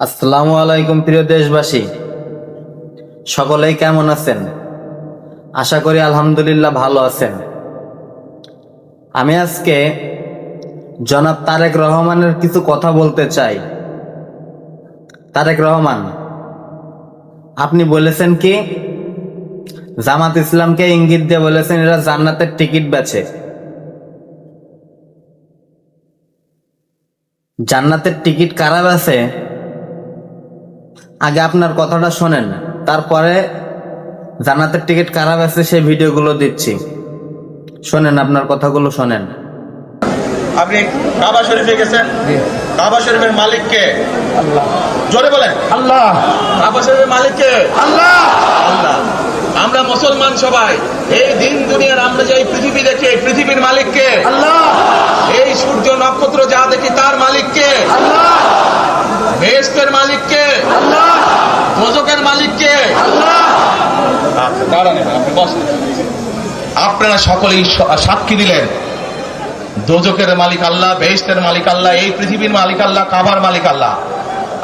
আসসালামু আলাইকুম প্রিয় দেশবাসী, সকলেই কেমন আছেন? আশা করি আলহামদুলিল্লাহ ভালো আছেন। আমি আজকে জনাব তারেক রহমানের কিছু কথা বলতে চাই। তারেক রহমান, আপনি বলেছেন কি জামাত ইসলামকে ইঙ্গিত দিয়ে বলেছেন এরা জান্নাতের টিকিট বেচে। জান্নাতের টিকিট কারা বেচে? আগে আপনার কথাটা শোনেন, তারপরে জান্নাতের টিকিট কারা বেচে সেই ভিডিওগুলো দিচ্ছি। শোনেন, আপনার কথাগুলো শোনেন। আপনি কাবা শরীফে গেছেন, কাবা শরীফের মালিক কে? আল্লাহ। জোরে বলেন আল্লাহ। কাবা শরীফের মালিক কে? আল্লাহ। আল্লাহ। আমরা মুসলমান সবাই এই দিন দুনিয়ার আমরা যে এই পৃথিবী দেখি, এই পৃথিবীর মালিক কে? আল্লাহ। এই সূর্য নক্ষত্র যা দেখি তার মালিক কে? আল্লাহ। বেহেশতের মালিক কে? আল্লাহ। দোজখের মালিক কে? আল্লাহ। আচ্ছা দাঁড়ান, আপনি বসেন। আপনারা সকলেই সাক্ষী দিলেন দোজখের মালিক আল্লাহ, বেহেশতের মালিক আল্লাহ, এই পৃথিবীর মালিক আল্লাহ, কাবার মালিক আল্লাহ।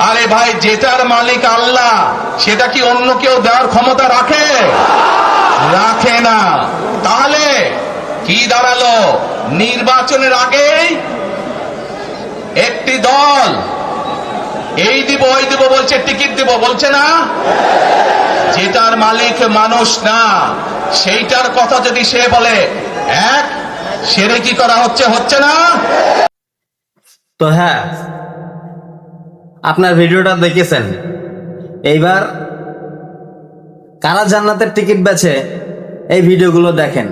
আরে ভাই, যেটার মালিক আল্লাহ সেটা কি অন্য কেউ দেওয়ার ক্ষমতা রাখে? রাখে না। তাহলে কি দাঁড়ালো? নির্বাচনের আগেই একটি দল এই দিব ওই দিব বলছে, টিকিট দিব বলছে না? যেটার মালিক মানুষ না সেইটার কথা যদি সে বলে, এক শিরকি করা হচ্ছে, হচ্ছে না? তো হ্যাঁ, আপনার ভিডিওটা দেখেছেন। এইবার কারা জান্নাতের টিকিট বেচে এই ভিডিওগুলো দেখেন।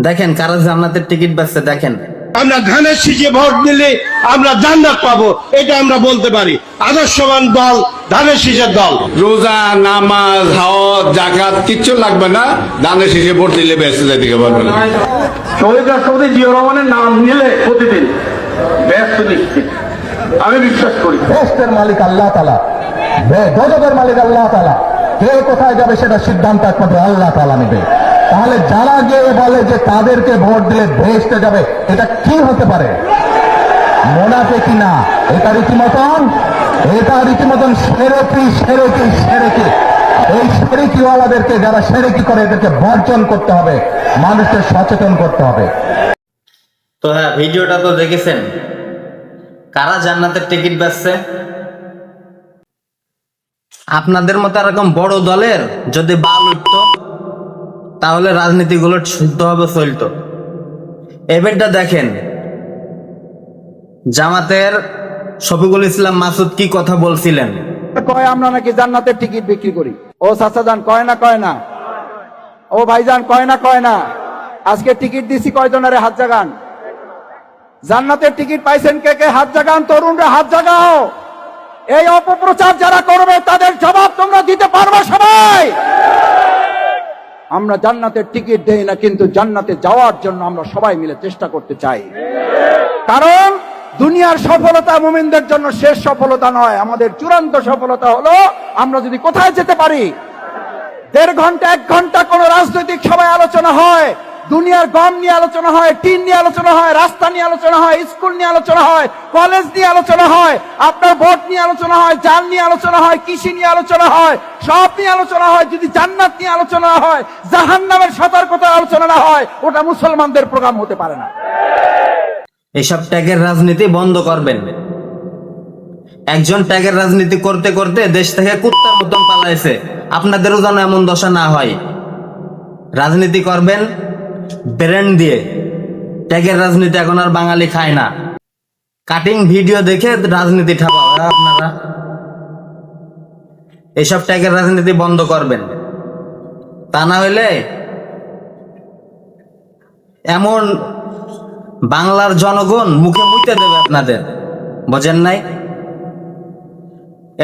দেখেন কারা জান্নাতের টিকিট বেচছে, দেখেন। আমরা ধানের শীষে ভোট দিলে আমরা জান্নাত পাবো, এটা আমরা বলতে পারি। আদর্শবান দল ধানের শীষের দল। রোজা, নামাজ, হজ, যাকাত কিচ্ছু লাগবে না, ধানের শীষে ভোট দিলে বেঁচে যেতে পারবে না। শহীদ রাষ্ট্রপতি জিয়াউর রহমানের নাম নিলে প্রতিদিন ব্যস্ত নিশ্চিত, আমি বিশ্বাস করি। বেহেশতের মালিক আল্লাহ তাআলা, দোজখের মালিক আল্লাহ তাআলা। কে কোথায় যাবে সেটা সিদ্ধান্ত একমাত্র আল্লাহ তাআলা নেবে। তাহলে যারা গিয়ে বলে যে তাদেরকে ভোট দিলে বেহেশতে যাবে, এটা কি হতে পারে? মুনাফিকি না, এটা রীতিমতন শিরকি। এই শিরকিওয়ালাদেরকে, যারা শিরকি করে, এদেরকে বর্জন করতে হবে, মানুষকে সচেতন করতে হবে। তো হ্যাঁ, ভিডিওটা তো দেখেছেন। কারা জান্নাতের টিকিট বেচছে? আপনাদের মতো এরকম বড় দলের যদি বাল উঠত তাহলে রাজনীতিগুলো শুদ্ধভাবে চলতো। এবারটা দেখেন, জামাতের শফিকুল ইসলাম মাসুদ কি কথা বলছিলেন। কয় আমরা নাকি জান্নাতের টিকিট বিক্রি করি। ও চাচা যান, কয় না। ও ভাইজান, কয় না। আজকে টিকিট দিছি কয়জনের? হাত জাগান। জান্নাতের টিকিট পাইছেন কে কে? হাত জাগান। তরুণরা হাত জাগাও। এই অপপ্রচার যারা করবে তাদের জবাব তোমরা দিতে পারবে সবাই। আমরা জান্নাতের টিকিট দেই না, কিন্তু জান্নাতে যাওয়ার জন্য আমরা সবাই মিলে চেষ্টা করতে চাই। কারণ দুনিয়ার সফলতা মুমিনদের জন্য শেষ সফলতা নয়, আমাদের চূড়ান্ত সফলতা হলো আমরা যদি কোথায় যেতে পারি। 1.5 ঘন্টা 1 ঘন্টা কোন রাজনৈতিক সভায় আলোচনা হয়, দুনিয়ার গম নিয়ে আলোচনা হয়, টিন নিয়ে আলোচনা হয়, রাস্তা নিয়ে আলোচনা হয়, স্কুল নিয়ে আলোচনা হয়, কলেজ নিয়ে আলোচনা হয়, আপনার ভোট নিয়ে আলোচনা হয়, জাল নিয়ে আলোচনা হয়, কৃষি নিয়ে আলোচনা হয়, সব নিয়ে আলোচনা হয়। যদি জান্নাত নিয়ে আলোচনা হয়, জাহান্নামের সতর্কতা আলোচনা না হয়, ওটা মুসলমানদের প্রোগ্রাম হতে পারে না। এসব ট্যাগের রাজনীতি বন্ধ করবেন। একজন ট্যাগের রাজনীতি করতে করতে দেশ থেকে কুত্তার মতন পালাইছে, আপনাদেরও যেন এমন দশা না হয়। রাজনীতি করবেন ব্রেন দিয়ে। ট্যাগের রাজনীতি এখন আর বাঙালি খায় না। কাটিং ভিডিও দেখে রাজনীতি ঠাপাবে আপনারা। এসব ট্যাগের রাজনীতি বন্ধ করবেন, তা না হইলে এমন বাংলার জনগণ মুখে মুইতে দেবে আপনাদের, বোঝেন নাই?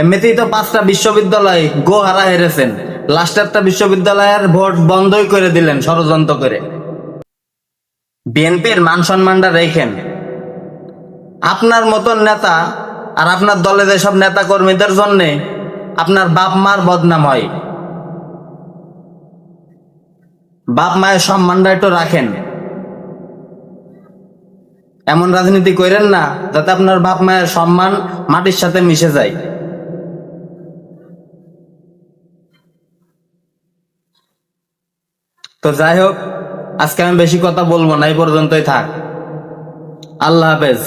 এমনিতেই তো 5টা বিশ্ববিদ্যালয় গো হারা হেরেছেন, লাস্ট একটা বিশ্ববিদ্যালয়ের ভোট বন্ধই করে দিলেন ষড়যন্ত্র করে। বিএনপির মান সম্মানটা রেখেন। আপনার মতন নেতা আর আপনার দলে যেসব নেতা কর্মীদের জন্য আপনার বাপ মার বদনাম হয়। বাপ মায়ের সম্মানটা একটু রাখেন। এমন রাজনীতি করেন না যাতে আপনার বাপ মায়ের সম্মান মাটির সাথে মিশে যায়। তো যাই হোক, আজকে আমি বেশি কথা বলবো না, এই পর্যন্তই থাক। আল্লাহ হাফেজ।